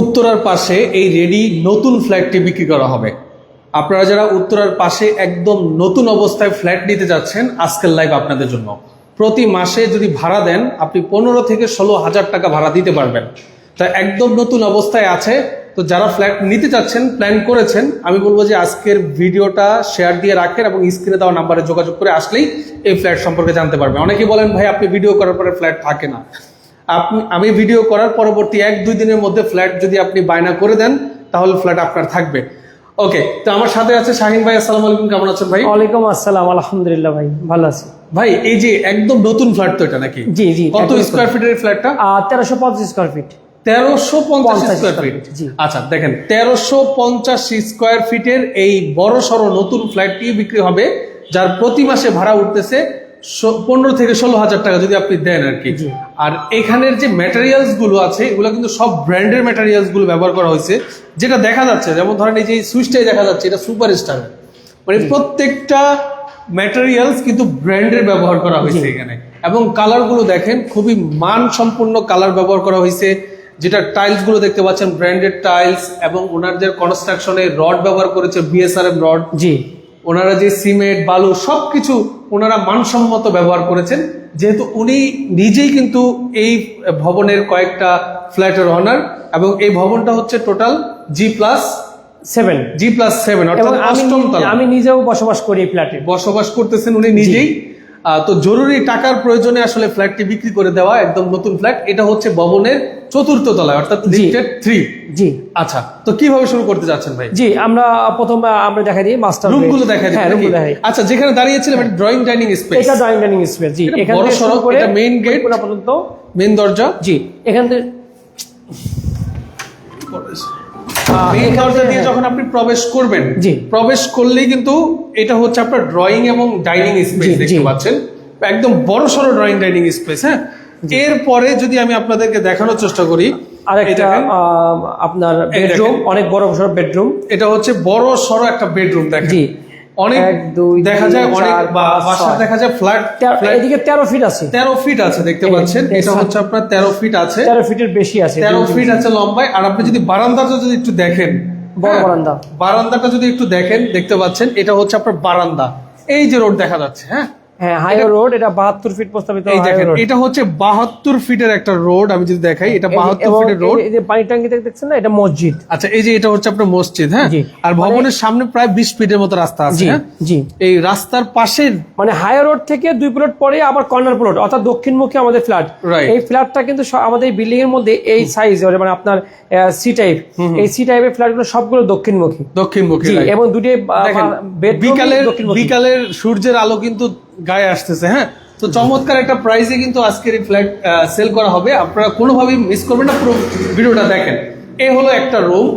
উত্তরার পাশে এই রেডি নতুন ফ্ল্যাটটি বিক্রি করা হবে। আপনারা যারা উত্তরার পাশে একদম নতুন অবস্থায় ফ্ল্যাট নিতে যাচ্ছেন, আজকের লাইভ আপনাদের জন্য। প্রতি মাসে যদি ভাড়া দেন, আপনি 15 থেকে 16,000 টাকা ভাড়া দিতে পারবেন। তা একদম নতুন অবস্থায় আছে। তো যারা ফ্ল্যাট নিতে চাচ্ছেন, প্ল্যান করেছেন, আমি বলবো যে আজকের ভিডিওটা শেয়ার দিয়ে রাখেন এবং স্ক্রিনে দেওয়া নাম্বারে যোগাযোগ করে আসলেই এই ফ্ল্যাট সম্পর্কে জানতে পারবেন। অনেকেই বলেন ভাই আপনি ভিডিও করার পরে ফ্ল্যাট থাকে না। আমি ভিডিও করার পরবর্তী 1-2 দিনের মধ্যে ফ্ল্যাট যদি আপনি বায়না করে দেন, তাহলে ফ্ল্যাট আপনার থাকবে। ওকে, তো আমার সাথে আছে শাহিন ভাই। আসসালামু আলাইকুম, কেমন আছেন ভাই? ওয়ালাইকুম আসসালাম, আলহামদুলিল্লাহ ভাই, ভালো আছি ভাই। এই যে একদম নতুন ফ্ল্যাট তো এটা নাকি? জি জি। কত স্কয়ার ফিটের এই ফ্ল্যাটটা? 1350 স্কয়ার ফিট। 1350 square feet. আচ্ছা দেখেন, 1350 স্কয়ার ফিটের এই বড় সড়ো নতুন ফ্ল্যাটটি বিক্রি হবে, যার প্রতি মাসে ভাড়া উঠতেছে 15 থেকে 16,000 টাকা যদি আপনি দেন আর কি। আর এখানের যে ম্যাটেরিয়ালস গুলো আছে, এগুলো কিন্তু সব ব্র্যান্ডের ম্যাটেরিয়ালস গুলো ব্যবহার করা হয়েছে। যেটা দেখা যাচ্ছে, যেমন ধরেন এই যে সুইচটাই দেখা যাচ্ছে, এটা সুপার স্টার। মানে প্রত্যেকটা ম্যাটেরিয়ালস কিন্তু ব্র্যান্ডের ব্যবহার করা হয়েছে এখানে। এবং কালার গুলো দেখেন, খুবই মানসম্পন্ন কালার ব্যবহার করা হয়েছে। যেটা টাইলস গুলো দেখতে পাচ্ছেন ব্র্যান্ডেড টাইলস, এবং ওনাদের কনস্ট্রাকশনে রড ব্যবহার করেছে বিএসআরএম রড। জি, ওনারা যে সিমেন্ট বালু সবকিছু ওনারা মানসম্মত ব্যবহার করেছেন, যেহেতু উনি নিজেই কিন্তু এই ভবনের কয়েকটা ফ্ল্যাটের অনার। এবং এই ভবনটা হচ্ছে টোটাল G+7 অর্থাৎ 8ম তলা। আমি নিজেও বসবাস করি এই ফ্ল্যাটে, বসবাস করতেছেন উনি নিজেই। তো জরুরি টাকার প্রয়োজনে আসলে ফ্ল্যাটটি বিক্রি করে দেওয়া, একদম নতুন ফ্ল্যাট। এটা হচ্ছে ভবনের 4th তলায়, অর্থাৎ লিফটেড 3। জি, আচ্ছা, তো কিভাবে শুরু করতে যাচ্ছেন ভাই? জি, আমরা দেখাই দিই মাস্টার রুমগুলো দেখাই দিই। আচ্ছা, যেখানে দাঁড়িয়েছিলাম এটা ড্রয়িং ডাইনিং স্পেস। এটা ড্রয়িং ডাইনিং স্পেস। জি, এখানে বড় সড়ক, এটা মেইন গেট পর্যন্ত, মেইন দরজা। জি, এখান থেকে মেইন দরজা দিয়ে যখন আপনি প্রবেশ করবেন, প্রবেশ করলেই কিন্তু এটা হচ্ছে আপনার ড্রয়িং এবং ডাইনিং স্পেস দেখতে পাচ্ছেন। একদম বড় সড়ো ড্রয়িং ডাইনিং স্পেস। হ্যাঁ, এরপরে যদি আমি আপনাদেরকে দেখানোর চেষ্টা করি, আরেকটা আপনার বেডরুম, অনেক বড় সড়ো বেডরুম। এটা হচ্ছে বড় সড়ো একটা বেডরুম। দেখেন, অনেক দেখা যায়, অনেক বাসা দেখা যায় ফ্ল্যাট এদিকে 13 ফিট আছে, 13 ফিট আছে দেখতে পাচ্ছেন। এটা হচ্ছে আপনার 13 ফিট আছে, 13 ফিটের বেশি আছে, 13 ফিট আছে লম্বায়। আর আপনি যদি বারান্দাটা যদি একটু দেখেন, বড় বারান্দাটা যদি একটু দেখেন, দেখতে পাচ্ছেন এটা হচ্ছে আপনার বারান্দা। এই যে রোড দেখা যাচ্ছে, হ্যাঁ হাইওয়ে রোড, এটা 72 ফিট প্রস্তাবিত। এই দেখেন, এটা হচ্ছে 72 ফিটের একটা রোড। আমি যদি দেখাই, এটা 72 ফিটের রোড। এই যে পানি ট্যাঙ্কি দেখছেন না, এটা মসজিদ। আচ্ছা, এই যে এটা হচ্ছে আপনার মসজিদ। হ্যাঁ, আর ভবনের সামনে প্রায় 20 ফিটের মতো রাস্তা আছে। জি, এই রাস্তার পাশে মানে হাইওয়ে রোড থেকে 2 প্লট পরে আবার কর্নার প্লট, অর্থাৎ দক্ষিণমুখী আমাদের ফ্ল্যাট। এই ফ্ল্যাটটা কিন্তু আমাদের বিল্ডিং এর মধ্যে এই সাইজ, মানে আপনার সি টাইপ, এই সি টাইপের ফ্ল্যাটগুলো সবগুলো দক্ষিণমুখী। এবং দুটি বিকালের সূর্যের আলো কিন্তু গায়ে আসতেছে। হ্যাঁ, তো চমৎকার একটা প্রাইসে কিন্তু আজকের এই ফ্ল্যাট সেল করা হবে। আপনারা কোনোভাবেই মিস করবেন না, পুরো ভিডিওটা দেখেন। এই হলো একটা রুম।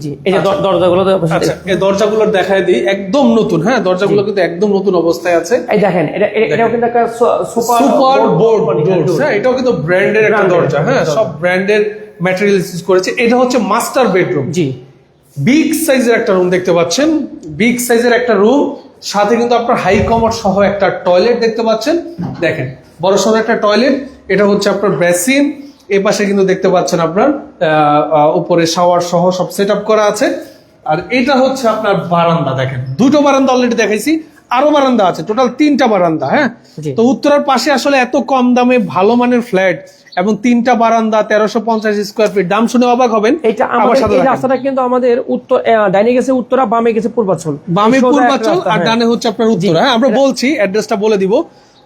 জি, এই যে দরজাগুলো, আচ্ছা এই দরজাগুলো দেখায় দিই, একদম নতুন। হ্যাঁ, দরজাগুলো কিন্তু একদম নতুন অবস্থায় আছে। এই দেখেন, এটাও কিন্তু একটা সুপার বোর্ড ডোরস। হ্যাঁ, এটাও কিন্তু ব্র্যান্ডের একটা দরজা। হ্যাঁ, সব ব্র্যান্ডের ম্যাটেরিয়াল ইউজ করেছে। এটা হচ্ছে মাস্টার বেডরুম। জি, বিগ সাইজের একটা রুম দেখতে পাচ্ছেন, বিগ সাইজের একটা রুম। সাথে কিন্তু আপনার হাই কমোড সহ একটা টয়লেট দেখতে পাচ্ছেন। দেখেন, বড় সড়ো একটা টয়লেট। এটা হচ্ছে আপনার বেসিন। এই পাশে কিন্তু দেখতে পাচ্ছেন আপনার উপরে শাওয়ার সহ সব সেট আপ করা আছে। আর এটা হচ্ছে আপনার বারান্দা। দেখেন, 2টো বারান্দা অলরেডি দেখাইছি, আরো বারান্দা আছে, টোটাল 3টা বারান্দা। হ্যাঁ, তো উত্তরার পাশে আসলে এত কম দামে ভালো মানের ফ্ল্যাট এবং 3টা বারান্দা, 1350 স্কয়ার ফিট, দাম শুনে অবাক হবেন। এটা এই রাস্তাটা কিন্তু আমাদের উত্তর, ডাইনে গেছে উত্তরা, বামে গেছে পূর্বাঞ্চল, বামে পূর্বাঞ্চল আর ডানে হচ্ছে আপনার উত্তর। হ্যাঁ, আমরা বলছি, অ্যাড্রেসটা বলে দিব।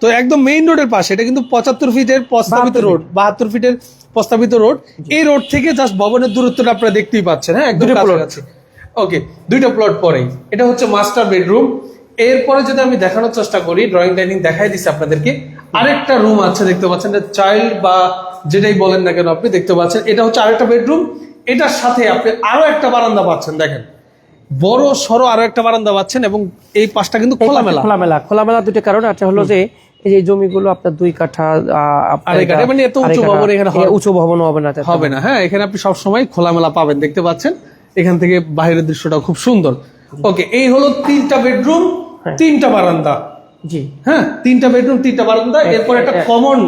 তো একদম মেইন রোডের পাশে। এটা কিন্তু 75 ফিটের প্রস্তাবিত রোড, 72 ফিটের প্রস্তাবিত রোড। এই রোড থেকে জাস্ট ভবনের দূরত্বটা আপনারা দেখতেই পাচ্ছেন। হ্যাঁ, একদম কাছাকাছি। ওকে, 2টা প্লট পরেই এটা হচ্ছে মাস্টার বেডরুম। এরপরে যদি আমি দেখানোর চেষ্টা করি, ড্রয়িং ডাইনিং দেখাই দিচ্ছি আপনাদেরকে। আরেকটা রুম আছে দেখতে পাচ্ছেন, চাইল্ড বা যেটাই বলেন না কেন আপনি দেখতে পাচ্ছেন। এটা হচ্ছে আরেকটা বেডরুম। এটার সাথে আপনি আরো একটা বারান্দা পাচ্ছেন। দেখেন, বড় সড়ো আরো একটা বারান্দা পাচ্ছেন। এবং এই পাশটা কিন্তু খোলামেলা। দুটো কারণ আছে, হলো যে এই যে জমিগুলো আপনার 2 কাঠা, মানে এত উঁচু ভবন এখানে উঁচু ভবন হবে না। হ্যাঁ, এখানে আপনি সবসময় খোলামেলা পাবেন। দেখতে পাচ্ছেন, এখান থেকে বাইরের দৃশ্যটা খুব সুন্দর। ওকে, এই হলো 3টা বেডরুম, 3টা বারান্দা। জি, হ্যাঁ, 3টা বেডরুম, 3টা বারান্দা। এরপর একটা কমন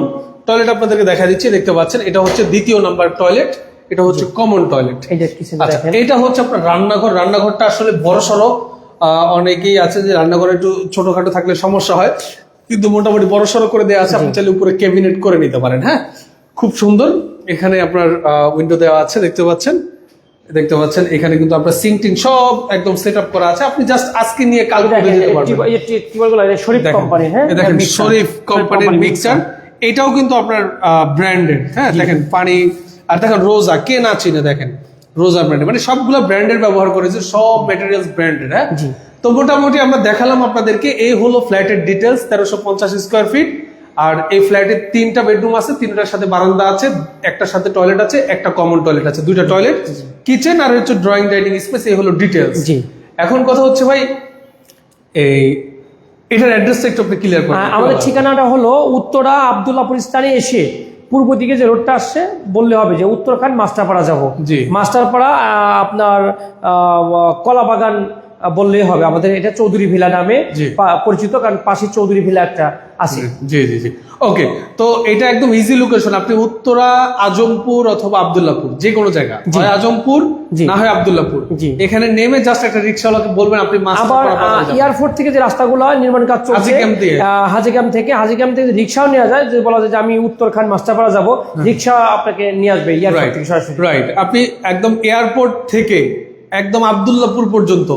টয়লেট আপনাদেরকে দেখা দিচ্ছি, দেখতে পাচ্ছেন। এটা হচ্ছে 2য় নাম্বার টয়লেট। এটা হচ্ছে কমন টয়লেট। এই যে কিচেন আচ্ছা, দেখেন, এটা হচ্ছে আপনার রান্নাঘর। রান্নাঘরটা আসলে বড় সড়ো, অনেকেই আছে যে রান্নাঘরে একটু ছোটখাটো থাকলে সমস্যা হয়, কিন্তু মোটামুটি বড় সড়ো করে দেওয়া আছে। আপনি চাইলে উপরে ক্যাবিনেট করে নিতে পারেন। হ্যাঁ, খুব সুন্দর। এখানে আপনার উইন্ডো দেওয়া আছে, দেখতে পাচ্ছেন। এখানে কিন্তু আপনার সিঙ্ক টিং সব একদম সেট আপ করা আছে। আপনি জাস্ট আজকে নিয়ে কাল করে দিতে পারবেন। শরীফ কোম্পানির, হ্যাঁ, দেখেন শরীফ কোম্পানির মিক্সার। এটাও কিন্তু আপনার ব্র্যান্ডেড। হ্যাঁ, দেখেন পানি, আর দেখেন রোজা, কে না চিনে, দেখেন রোজা ব্র্যান্ডের, মানে সবগুলো ব্র্যান্ডের ব্যবহার করেছে, সব ম্যাটেরিয়ালস ব্র্যান্ডেড। হ্যাঁ, তো মোটামুটি আমরা দেখালাম আপনাদেরকে। এই হলো ফ্ল্যাটের ডিটেলস, 1350 স্কোয়ার ফিট। আর এই ফ্ল্যাটে 3টা বেডরুম আছে, 3টার সাথে বারান্দা আছে, একটার সাথে টয়লেট আছে, একটা কমন টয়লেট আছে, 2টা টয়লেট, কিচেন আর হচ্ছে ড্রয়িং ডাইনিং স্পেস। এই হলো ডিটেলস। এখন কথা হচ্ছে ভাই, এই এটার অ্যাড্রেসটা একটু আপনি ক্লিয়ার করুন। আমাদের ঠিকানাটা হলো উত্তরা আব্দুল্লাহপুর স্থানে এসে পূর্ব দিকে যে রোডটা আসছে বললে হবে যে উত্তরখান মাস্টারপাড়া যাবো। মাস্টারপাড়া আপনার কলাবাগান বললেই হবে। আমাদের এটা চৌধুরী ভিলা নামে পরিচিত, কারণ পাশে চৌধুরী ভিলা একটা আছে। জি জি জি, ওকে। তো এটা একদম ইজি লোকেশন। আপনি উত্তরা, আজমপুর অথবা আব্দুল্লাহপুর, যে কোনো জায়গা, হয় আজমপুর না হয় আব্দুল্লাহপুর, এখানে নেমে জাস্ট একটা রিকশাওয়ালাকে বলবেন আপনি আবার এয়ারপোর্ট থেকে যে রাস্তাগুলো নির্মাণ কাজ চলছে, হাজিগ্রাম থেকে রিকশাও নেওয়া যায়। যে বলা যায় যে আমি উত্তরখান মাস্টারপাড়া যাবো, রিকশা আপনাকে নিয়ে আসবে এয়ারপোর্ট থেকে সরাসরি। রাইট, আপনি একদম এয়ারপোর্ট থেকে একদম আব্দুল্লাহপুর পর্যন্ত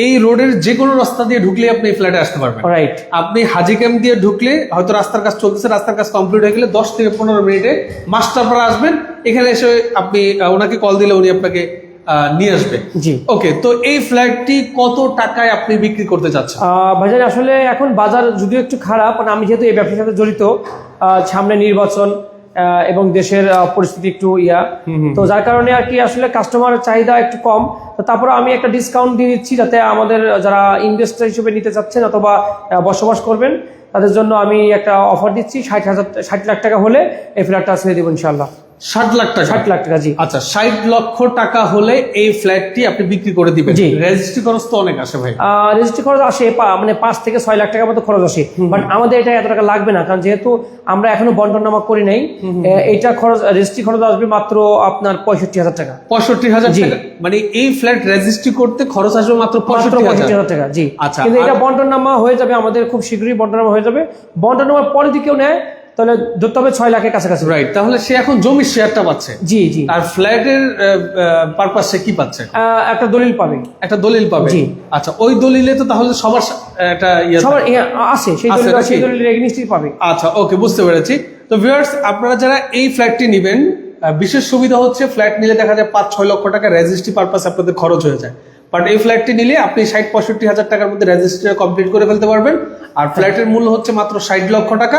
এই রোডের যে কোনো রাস্তা দিয়ে ঢুকলে আপনি এই ফ্ল্যাটে আসতে পারবেন। রাইট, আপনি হাজি ক্যাম্প দিয়ে ঢুকলে হয়তো রাস্তার কাজ চলতেছে, রাস্তার কাজ কমপ্লিট হয়ে গেলে 10 থেকে 15 মিনিটে মাস্টারপাড়া আসবেন। এখানে এসে আপনি ওনাকে কল দিলে উনি আপনাকে নিয়ে আসবে। জি, ওকে। তো এই ফ্ল্যাটটি কত টাকায় আপনি বিক্রি করতে চাচ্ছেন? ভাইজান আসলে এখন বাজার যদিও একটু খারাপ, মানে আমি যেহেতু এই ব্যবসার সাথে জড়িত, সামনে নির্বাচন এবং দেশের পরিস্থিতি একটু তো যার কারণে আর কি আসলে কাস্টমারের চাহিদা একটু কম। তো তারপরে আমি একটা ডিসকাউন্ট দিয়ে দিচ্ছি, যাতে আমাদের যারা ইনভেস্টর হিসেবে নিতে চাচ্ছেন অথবা বসবাস করবেন তাদের জন্য আমি একটা অফার দিচ্ছি। 60 লাখ টাকা হলে এই ফ্ল্যাটটা ছেড়ে দেবো ইনশাল্লাহ। 60 লাখ টাকা? 60 লাখ টাকা, জি। আচ্ছা, 60 লক্ষ টাকা হলে এই ফ্ল্যাটটি আপনি বিক্রি করে দিবেন? জি। রেজিস্ট্রি খরচ তো অনেক আসে ভাই। রেজিস্ট্রি খরচ আসে মানে 5 থেকে 6 লাখ টাকার মতো খরচ আসে, বাট আমাদের এটা এত টাকা লাগবে না, কারণ যেহেতু আমরা এখনো বন্টননামা করি নাই। এইটা খরচ, রেজিস্ট্রি খরচ আসবে মাত্র আপনার 65,000 টাকা। 65,000 টাকা? মানে এই ফ্ল্যাট রেজিস্ট্রি করতে খরচ আসবে মাত্র 65,000 টাকা, জি। আচ্ছা, কিন্তু এটা বন্টননামা হয়ে যাবে আমাদের খুব শীঘ্রই, বন্টননামা হয়ে যাবে। বন্টননামার পরে যদি কেউ নেয় তাহলে ধরতে হবে 6 লাখের কাছাকাছি। রাইট, তাহলে সে এখন জমির শেয়ারটা পাচ্ছে। জি জি। আর ফ্ল্যাটের পারপাস সে কি পাচ্ছে? একটা দলিল পাবে। একটা দলিল পাবে? জি। আচ্ছা, ওই দলিলে তো তাহলে সবার একটা সবার আছে, সেই দলিল, সেই দলিল এগেইনস্টই পাবে। আচ্ছা, ওকে, বুঝতে পেরেছি। তো ভিউয়ার্স, আপনারা যারা এই ফ্ল্যাটটি নেবেন, বিশেষ সুবিধা হচ্ছে ফ্ল্যাট নিলে দেখা যায় 5-6 লক্ষ টাকা রেজিস্ট্রি পারপাস আপনাদের খরচ হয়ে যায়। বাট এই ফ্ল্যাটটি নিলে আপনি 60-65,000 টাকার মধ্যে রেজিস্ট্রি কমপ্লিট করে ফেলতে পারবেন। আর ফ্ল্যাটের মূল্য হচ্ছে মাত্র 60 লক্ষ টাকা।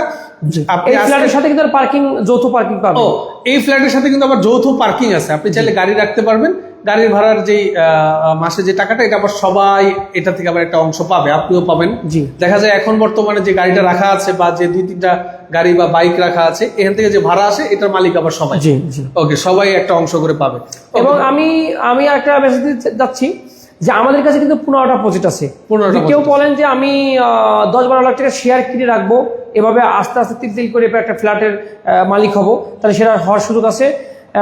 আপনি এই ফ্ল্যাটের সাথে কিন্তু পার্কিং, যৌথ পার্কিং পাবেন। ও, এই ফ্ল্যাটের সাথে কিন্তু আবার যৌথ পার্কিং আছে। আপনি চাইলে গাড়ি রাখতে পারবেন। গাড়ির ভাড়ার যে মাসে যে টাকাটা, এটা আবার সবাই এটা থেকে আবার একটা অংশ পাবে, আপনিও পাবেন। জি। দেখা যায় এখন বর্তমানে যে গাড়িটা রাখা আছে বা যে 2-3টা গাড়ি বা বাইক রাখা আছে, এখান থেকে যে ভাড়া আসে এটার মালিক আবার সবাই। জি জি। ওকে, সবাই একটা অংশ করে পাবে। এবং আমি একটা মেসেজ দিতে যাচ্ছি যে আমাদের কাছে কিন্তু 15টা প্রজেক্ট আছে। কেউ বলেন যে আমি 10-12 লাখ টাকা শেয়ার কিনে রাখবো, এভাবে আস্তে আস্তে তিল করে একটা ফ্ল্যাটের মালিক হব, তাহলে সেটা হওয়ার সুযোগ আছে।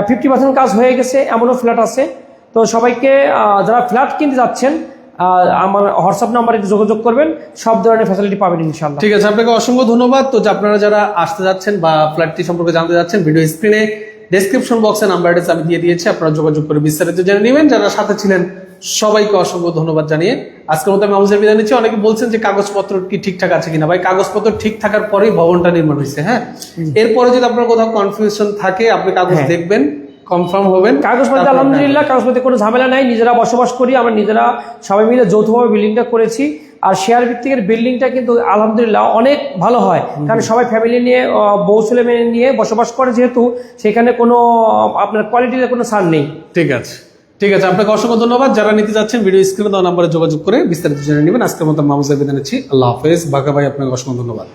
50% কাজ হয়ে গেছে, এমনও ফ্ল্যাট আছে। তো সবাইকে, যারা ফ্ল্যাট কিনতে যাচ্ছেন, আমার হোয়াটসঅ্যাপ নাম্বারে যোগাযোগ করবেন, সব ধরনের ফ্যাসিলিটি পাবেন ইনশাআল্লাহ। ঠিক আছে, আপনাকে অসংখ্য ধন্যবাদ। তো আপনারা যারা আসতে যাচ্ছেন বা ফ্ল্যাটটি সম্পর্কে জানতে যাচ্ছেন, ভিডিও স্ক্রিনে ডেসক্রিপশন বক্সে নাম্বার আমি দিয়ে দিয়েছি, আপনারা যোগাযোগ করে বিস্তারিত জেনে নেবেন। যারা সাথে ছিলেন সবাইকে অসংখ্য ধন্যবাদ জানিয়ে আজকের মতো আমি আমাদের বিদায় নিচ্ছি। অনেকে বলছেন যে কাগজপত্র কি ঠিকঠাক আছে কিনা। ভাই, কাগজপত্র ঠিক থাকার পরেই ভবনটা নির্মাণ হয়েছে। হ্যাঁ, এরপরে যদি আপনার কোথাও কনফিউশন থাকে, আপনি কাগজ দেখবেন, কনফার্ম হবেন। কাগজপত্র আলহামদুলিল্লাহ, কাগজপত্রে কোনো ঝামেলা নাই। নিজেরা বসবাস করি, আমরা নিজেরা সবাই মিলে যৌথভাবে বিল্ডিংটা করেছি। আর শেয়ার ভিত্তিকের বিল্ডিংটা কিন্তু আলহামদুলিল্লাহ অনেক ভালো হয়, কারণ সবাই ফ্যামিলি নিয়ে, বউ ছেলে মেয়ে নিয়ে বসবাস করে, যেহেতু সেখানে কোনো আপনার কোয়ালিটির কোনো ছাড় নেই। ঠিক আছে, ঠিক আছে, আপনাকে অসংখ্য ধন্যবাদ। যারা নিতে যাচ্ছেন ভিডিও স্ক্রিনে দেওয়া নাম্বারে যোগাযোগ করে বিস্তারিত জেনে নেবেন। আজকের মতো মামুজা বিদায় নিচ্ছি। আল্লাহ হাফেজ। বাঁকা ভাই, আপনাকে অসংখ্য ধন্যবাদ।